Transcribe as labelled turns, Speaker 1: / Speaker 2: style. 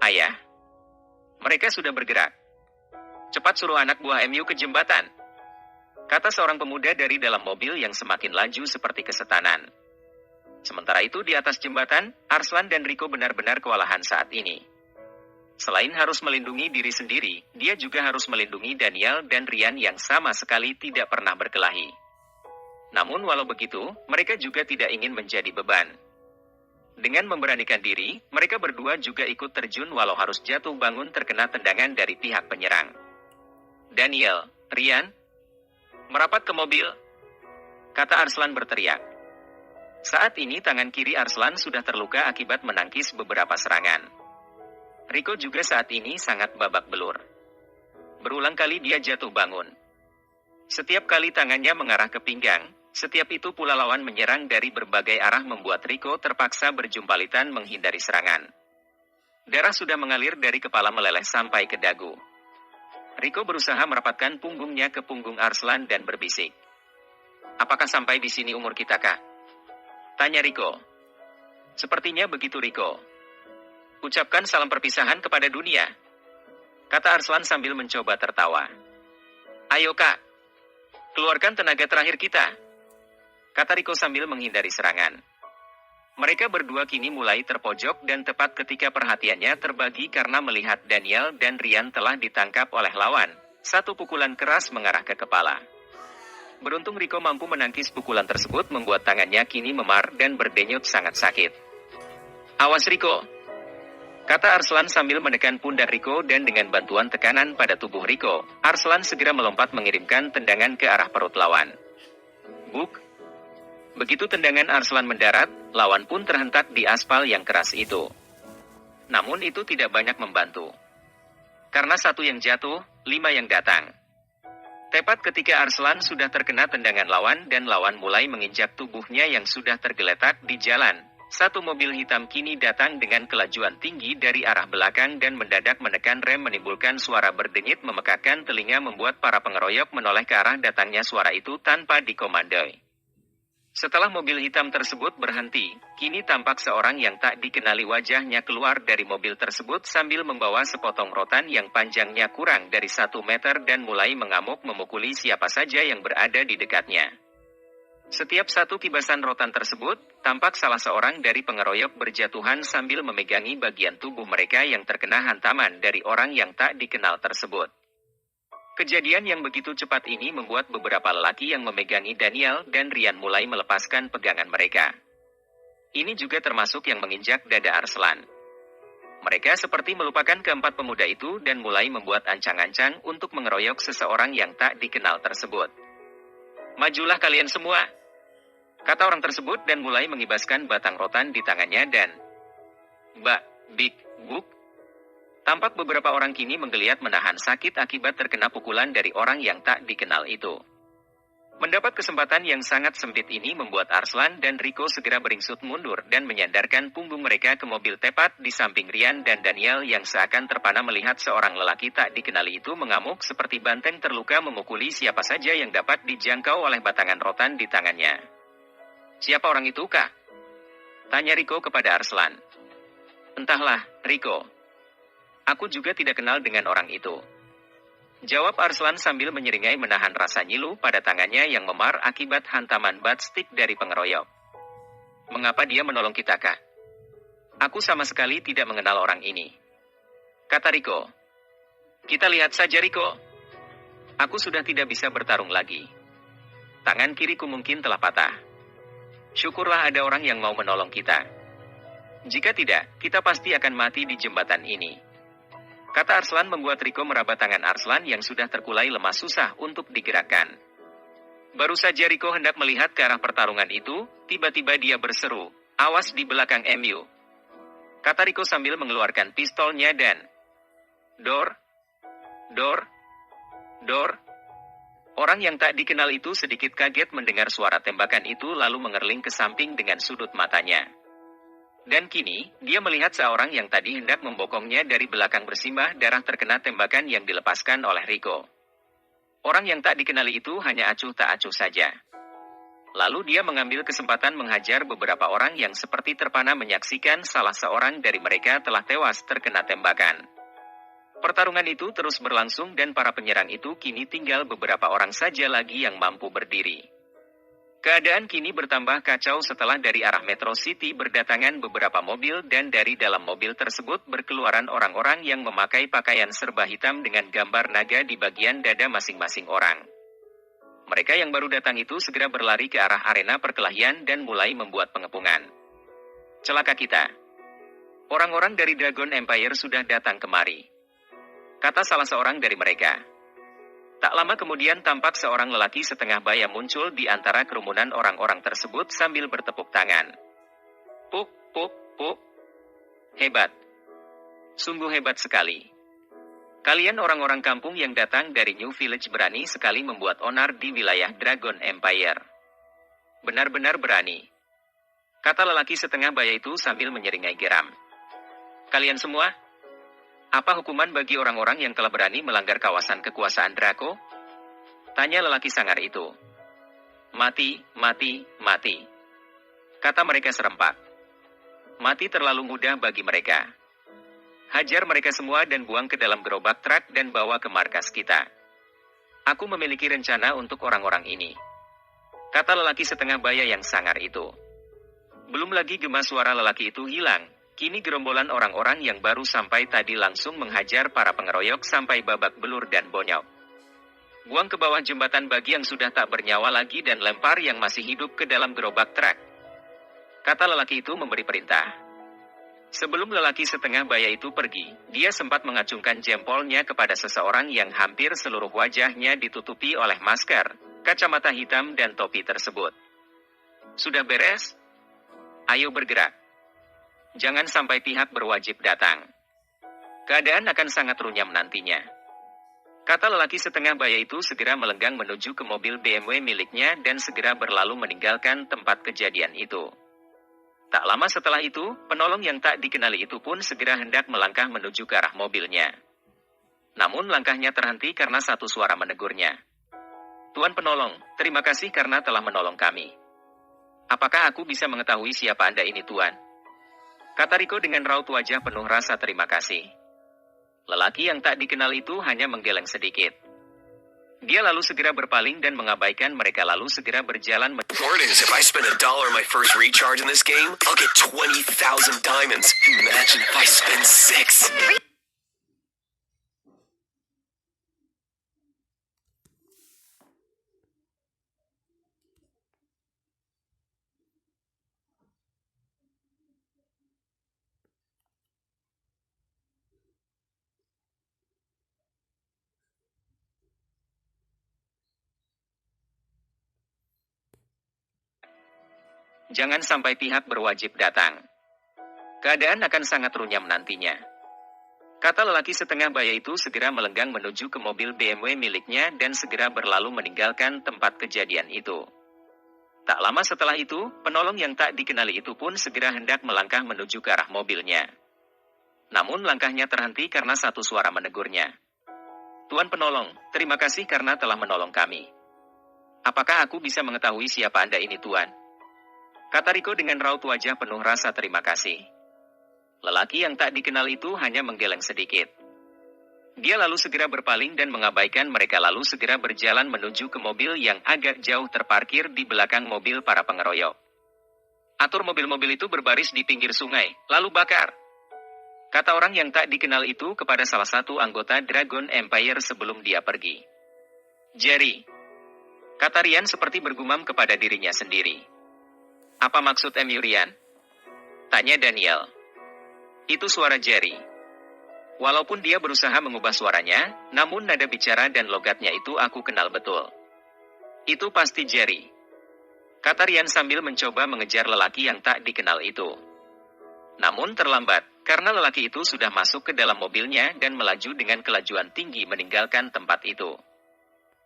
Speaker 1: Ayah, mereka sudah bergerak. Cepat suruh anak buah MU ke jembatan, kata seorang pemuda dari dalam mobil yang semakin laju seperti kesetanan. Sementara itu di atas jembatan, Arslan dan Rico benar-benar kewalahan saat ini. Selain harus melindungi diri sendiri, dia juga harus melindungi Daniel dan Rian yang sama sekali tidak pernah berkelahi. Namun walau begitu, mereka juga tidak ingin menjadi beban. Dengan memberanikan diri, mereka berdua juga ikut terjun walau harus jatuh bangun terkena tendangan dari pihak penyerang. Daniel, Rian, merapat ke mobil, kata Arslan berteriak. Saat ini tangan kiri Arslan sudah terluka akibat menangkis beberapa serangan. Rico juga saat ini sangat babak belur. Berulang kali dia jatuh bangun. Setiap kali tangannya mengarah ke pinggang, setiap itu pula lawan menyerang dari berbagai arah membuat Rico terpaksa berjumpalitan menghindari serangan. Darah sudah mengalir dari kepala meleleh sampai ke dagu. Rico berusaha merapatkan punggungnya ke punggung Arslan dan berbisik. Apakah sampai di sini umur kita, Kak? Tanya Rico. Sepertinya begitu, Rico. Ucapkan salam perpisahan kepada dunia, kata Arslan sambil mencoba tertawa. Ayo, Kak. Keluarkan tenaga terakhir kita, kata Rico sambil menghindari serangan. Mereka berdua kini mulai terpojok dan tepat ketika perhatiannya terbagi karena melihat Daniel dan Rian telah ditangkap oleh lawan. Satu pukulan keras mengarah ke kepala. Beruntung Rico mampu menangkis pukulan tersebut membuat tangannya kini memar dan berdenyut sangat sakit. Awas Rico, kata Arslan sambil menekan pundak Rico dan dengan bantuan tekanan pada tubuh Rico, Arslan segera melompat mengirimkan tendangan ke arah perut lawan. Buk! Begitu tendangan Arslan mendarat, lawan pun terhentak di aspal yang keras itu. Namun itu tidak banyak membantu. Karena satu yang jatuh, 5 yang datang. Tepat ketika Arslan sudah terkena tendangan lawan dan lawan mulai menginjak tubuhnya yang sudah tergeletak di jalan, satu mobil hitam kini datang dengan kelajuan tinggi dari arah belakang dan mendadak menekan rem menimbulkan suara berdenyit memekakkan telinga membuat para pengeroyok menoleh ke arah datangnya suara itu tanpa dikomandoi. Setelah mobil hitam tersebut berhenti, kini tampak seorang yang tak dikenali wajahnya keluar dari mobil tersebut sambil membawa sepotong rotan yang panjangnya kurang dari 1 meter dan mulai mengamuk memukuli siapa saja yang berada di dekatnya. Setiap satu kibasan rotan tersebut, tampak salah seorang dari pengeroyok berjatuhan sambil memegangi bagian tubuh mereka yang terkena hantaman dari orang yang tak dikenal tersebut. Kejadian yang begitu cepat ini membuat beberapa lelaki yang memegangi Daniel dan Rian mulai melepaskan pegangan mereka. Ini juga termasuk yang menginjak dada Arslan. Mereka seperti melupakan keempat pemuda itu dan mulai membuat ancang-ancang untuk mengeroyok seseorang yang tak dikenal tersebut. Majulah kalian semua, kata orang tersebut dan mulai mengibaskan batang rotan di tangannya dan Big Buk. Tampak beberapa orang kini menggeliat menahan sakit akibat terkena pukulan dari orang yang tak dikenal itu. Mendapat kesempatan yang sangat sempit ini membuat Arslan dan Rico segera beringsut mundur dan menyandarkan punggung mereka ke mobil tepat di samping Rian dan Daniel yang seakan terpana melihat seorang lelaki tak dikenali itu mengamuk seperti banteng terluka memukuli siapa saja yang dapat dijangkau oleh batangan rotan di tangannya. Siapa orang itu, Kak? Tanya Rico kepada Arslan. Entahlah, Rico. Aku juga tidak kenal dengan orang itu, jawab Arslan sambil menyeringai menahan rasa nyilu pada tangannya yang memar akibat hantaman bat stick dari pengeroyok. Mengapa dia menolong kita, Kak? Aku sama sekali tidak mengenal orang ini, kata Rico. Kita lihat saja, Rico. Aku sudah tidak bisa bertarung lagi. Tangan kiriku mungkin telah patah. Syukurlah ada orang yang mau menolong kita. Jika tidak, kita pasti akan mati di jembatan ini, kata Arslan membuat Rico meraba tangan Arslan yang sudah terkulai lemah susah untuk digerakkan. Baru saja Rico hendak melihat ke arah pertarungan itu, tiba-tiba dia berseru, awas di belakang MU, kata Rico sambil mengeluarkan pistolnya dan Dor. Orang yang tak dikenal itu sedikit kaget mendengar suara tembakan itu lalu mengerling ke samping dengan sudut matanya. Dan kini, dia melihat seorang yang tadi hendak membokongnya dari belakang bersimbah darah terkena tembakan yang dilepaskan oleh Rico. Orang yang tak dikenali itu hanya acuh tak acuh saja. Lalu dia mengambil kesempatan menghajar beberapa orang yang seperti terpana menyaksikan salah seorang dari mereka telah tewas terkena tembakan. Pertarungan itu terus berlangsung dan para penyerang itu kini tinggal beberapa orang saja lagi yang mampu berdiri. Keadaan kini bertambah kacau setelah dari arah Metro City berdatangan beberapa mobil dan dari dalam mobil tersebut berkeluaran orang-orang yang memakai pakaian serba hitam dengan gambar naga di bagian dada masing-masing orang. Mereka yang baru datang itu segera berlari ke arah arena perkelahian dan mulai membuat pengepungan. Celaka kita. Orang-orang dari Dragon Empire sudah datang kemari, kata salah seorang dari mereka. Tak lama kemudian tampak seorang lelaki setengah baya muncul di antara kerumunan orang-orang tersebut sambil bertepuk tangan. Puk, puk, puk. Hebat. Sungguh hebat sekali. Kalian orang-orang kampung yang datang dari New Village berani sekali membuat onar di wilayah Dragon Empire. Benar-benar berani, kata lelaki setengah baya itu sambil menyeringai geram. Kalian semua, apa hukuman bagi orang-orang yang telah berani melanggar kawasan kekuasaan Draco? Tanya lelaki sangar itu. Mati, mati, mati, kata mereka serempak. Mati terlalu mudah bagi mereka. Hajar mereka semua dan buang ke dalam gerobak truk dan bawa ke markas kita. Aku memiliki rencana untuk orang-orang ini, kata lelaki setengah baya yang sangar itu. Belum lagi gema suara lelaki itu hilang, kini gerombolan orang-orang yang baru sampai tadi langsung menghajar para pengeroyok sampai babak belur dan bonyok. Buang ke bawah jembatan bagi yang sudah tak bernyawa lagi dan lempar yang masih hidup ke dalam gerobak truk, kata lelaki itu memberi perintah. Sebelum lelaki setengah baya itu pergi, dia sempat mengacungkan jempolnya kepada seseorang yang hampir seluruh wajahnya ditutupi oleh masker, kacamata hitam dan topi tersebut. Sudah beres? Ayo bergerak. Jangan sampai pihak berwajib datang. Keadaan akan sangat runyam nantinya, kata lelaki setengah baya itu segera melenggang menuju ke mobil BMW miliknya dan segera berlalu meninggalkan tempat kejadian itu. Tak lama setelah itu, penolong yang tak dikenali itu pun segera hendak melangkah menuju ke arah mobilnya. Namun langkahnya terhenti karena satu suara menegurnya. Tuan penolong, terima kasih karena telah menolong kami. Apakah aku bisa mengetahui siapa Anda ini, Tuan? Kata Rico dengan raut wajah penuh rasa terima kasih. Lelaki yang tak dikenal itu hanya menggeleng sedikit. Dia lalu segera berpaling dan mengabaikan mereka lalu segera berjalan.
Speaker 2: Word is, if I spend $1 on my first recharge in this game, I'll get 20,000 diamonds. Imagine if I spend 6.
Speaker 1: Jangan sampai pihak berwajib datang. Keadaan akan sangat runyam nantinya, kata lelaki setengah baya itu segera melenggang menuju ke mobil BMW miliknya dan segera berlalu meninggalkan tempat kejadian itu. Tak lama setelah itu, penolong yang tak dikenali itu pun segera hendak melangkah menuju ke arah mobilnya. Namun langkahnya terhenti karena satu suara menegurnya. Tuan penolong, terima kasih karena telah menolong kami. Apakah aku bisa mengetahui siapa Anda ini, Tuan? Kata Rico dengan raut wajah penuh rasa terima kasih. Lelaki yang tak dikenal itu hanya menggeleng sedikit. Dia lalu segera berpaling dan mengabaikan mereka lalu segera berjalan menuju ke mobil yang agak jauh terparkir di belakang mobil para pengeroyok. Atur mobil-mobil itu berbaris di pinggir sungai, lalu bakar, kata orang yang tak dikenal itu kepada salah satu anggota Dragon Empire sebelum dia pergi. Jerry, kata Ryan seperti bergumam kepada dirinya sendiri. Apa maksud Rian? Tanya Daniel. Itu suara Jerry. Walaupun dia berusaha mengubah suaranya, namun nada bicara dan logatnya itu aku kenal betul. Itu pasti Jerry, kata Ryan sambil mencoba mengejar lelaki yang tak dikenal itu. Namun terlambat, karena lelaki itu sudah masuk ke dalam mobilnya dan melaju dengan kelajuan tinggi meninggalkan tempat itu.